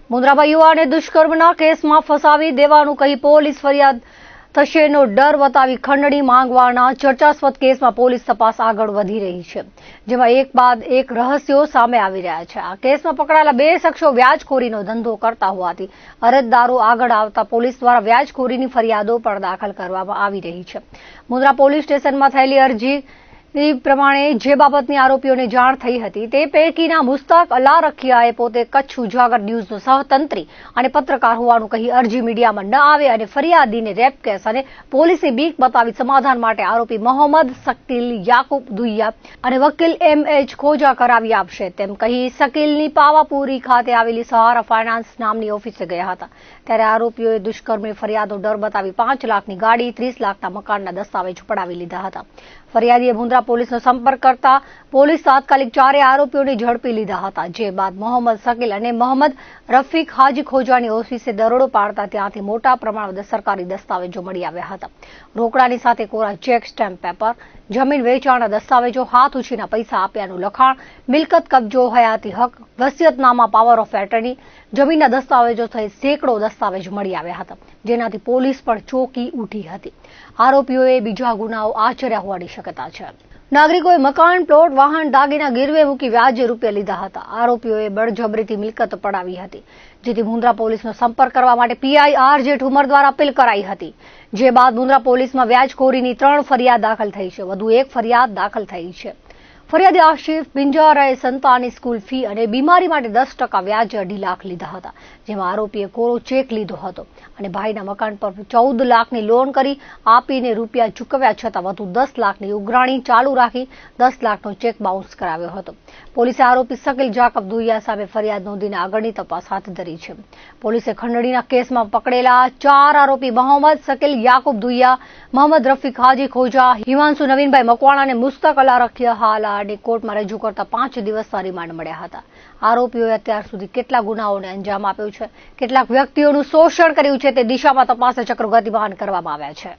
મુન્દ્રામાં યુવાને દુષ્કર્મના કેસમાં ફસાવી દેવાનું કહી પોલીસ ફરિયાદ થશેનો ડર બતાવી ખંડણી માંગવાના ચર્ચાસ્પદ કેસમાં પોલીસ તપાસ આગળ વધી રહી છે, જેમાં એક બાદ એક રહસ્યો સામે આવી રહ્યા છે. આ કેસમાં પકડાયેલા બે શખ્સો વ્યાજખોરીનો ધંધો કરતા હોવાથી અરજદારો આગળ આવતા પોલીસ દ્વારા વ્યાજખોરીની ફરિયાદો પણ દાખલ કરવામાં આવી રહી છે. મુન્દ્રા પોલીસ સ્ટેશનમાં થયેલી અરજી પ્રમાણે જે બાબતની આરોપીઓને જાણ થઈ હતી તે પૈકીના મુસ્તાક અલ્લા રખિયાએ પોતે કચ્છ ઉજાગર ન્યૂઝનો સહતંત્રી અને પત્રકાર હોવાનું કહી અરજી મીડિયામાં ન આવે અને ફરિયાદીને રેપ કેસ અને પોલીસની બીક બતાવી સમાધાન માટે આરોપી મોહમ્મદ શકીલ યાકુબ દુઈયા અને વકીલ M.H. ખોજા કરાવી આપશે તેમ કહી શકીલની પાવાપુરી ખાતે આવેલી સહારા ફાઇનાન્સ નામની ઓફિસે ગયા હતા. ત્યારે આરોપીઓએ દુષ્કર્મની ફરિયાદો ડર બતાવી 5 લાખની ગાડી, 30 લાખના મકાનના દસ્તાવેજ પડાવી લીધા હતા. ફરિયાદીએ મુન્દ્રા પોલીસનો સંપર્ક કરતા પોલીસ તાત્કાલિક 4 આરોપીઓને ઝડપી લીધા હતા. જે બાદ મોહમ્મદ શકીલ અને મોહમ્મદ રફીક હાજી ખોજાની ઓફિસે દરોડો પાડતા ત્યાંથી મોટા પ્રમાણમાં સરકારી દસ્તાવેજો મળી આવ્યા હતા. રોકડાની સાથે કોરા ચેક, સ્ટેમ્પ પેપર, જમીન વેચાણના દસ્તાવેજો, હાથ ઉછીના પૈસા આપ્યાનું લખાણ, મિલકત કબજો, હયાતી હક, વસિયતનામા, પાવર ઓફ એટર્ની, જમીનના દસ્તાવેજો સહિત સેંકડો દસ્તાવેજ મળી આવ્યા હતા, જેનાથી પોલીસ પણ ચોંકી ઉઠી હતી. આરોપીઓએ બીજા ગુનાઓ આચર્યા હોવાની શક્યતા છે. નાગરિકોએ મકાન, પ્લોટ, વાહન, દાગીના ગીરવે મૂકી વ્યાજે રૂપિયા લીધા હતા. આરોપીઓએ બળજબરીથી મિલકત પડાવી હતી, જેથી મુન્દ્રા પોલીસનો સંપર્ક કરવા માટે PI R.J. ઠુમર દ્વારા અપીલ કરાઈ હતી. જે બાદ મુન્દ્રા પોલીસમાં વ્યાજખોરીની 3 ફરિયાદ દાખલ થઈ છે. વધુ એક ફરિયાદ દાખલ થઈ છે. ફરિયાદી આશિફ બિંજારાએ સંતાનની સ્કૂલ ફી અને બીમારી માટે 10% વ્યાજે 2.5 લાખ લીધા હતા, જેમાં આરોપીએ કોરો ચેક લીધો હતો અને ભાઈના મકાન પર 14 લાખની લોન કરી આપીને રૂપિયા ચૂકવ્યા છતાં વધુ 10 લાખની ઉઘરાણી ચાલુ રાખી 10 લાખનો ચેક બાઉન્સ કરાવ્યો હતો. પોલીસે આરોપી શકીલ જાકબ દુઈયા સામે ફરિયાદ નોંધીને આગળની તપાસ હાથ ધરી છે. પોલીસે ખંડણીના કેસમાં પકડેલા 4 આરોપી મોહમ્મદ શકીલ યાકુબ દુઈયા, મોહમ્મદ રફીક હાજી ખોજા, હિમાંશુ નવીનભાઈ મકવાણા અને મુસ્તાક અલ્લા રખિયા હાલ અને કોર્ટમાં રજૂ કરતા 5 દિવસના રિમાન્ડ મળ્યા હતા. આરોપીઓએ અત્યાર સુધી કેટલા ગુનાઓને અંજામ આપ્યો છે, કેટલાક વ્યક્તિઓનું શોષણ કર્યું છે તે દિશામાં તપાસ ચક્રો ગતિમાન કરવામાં આવ્યા છે.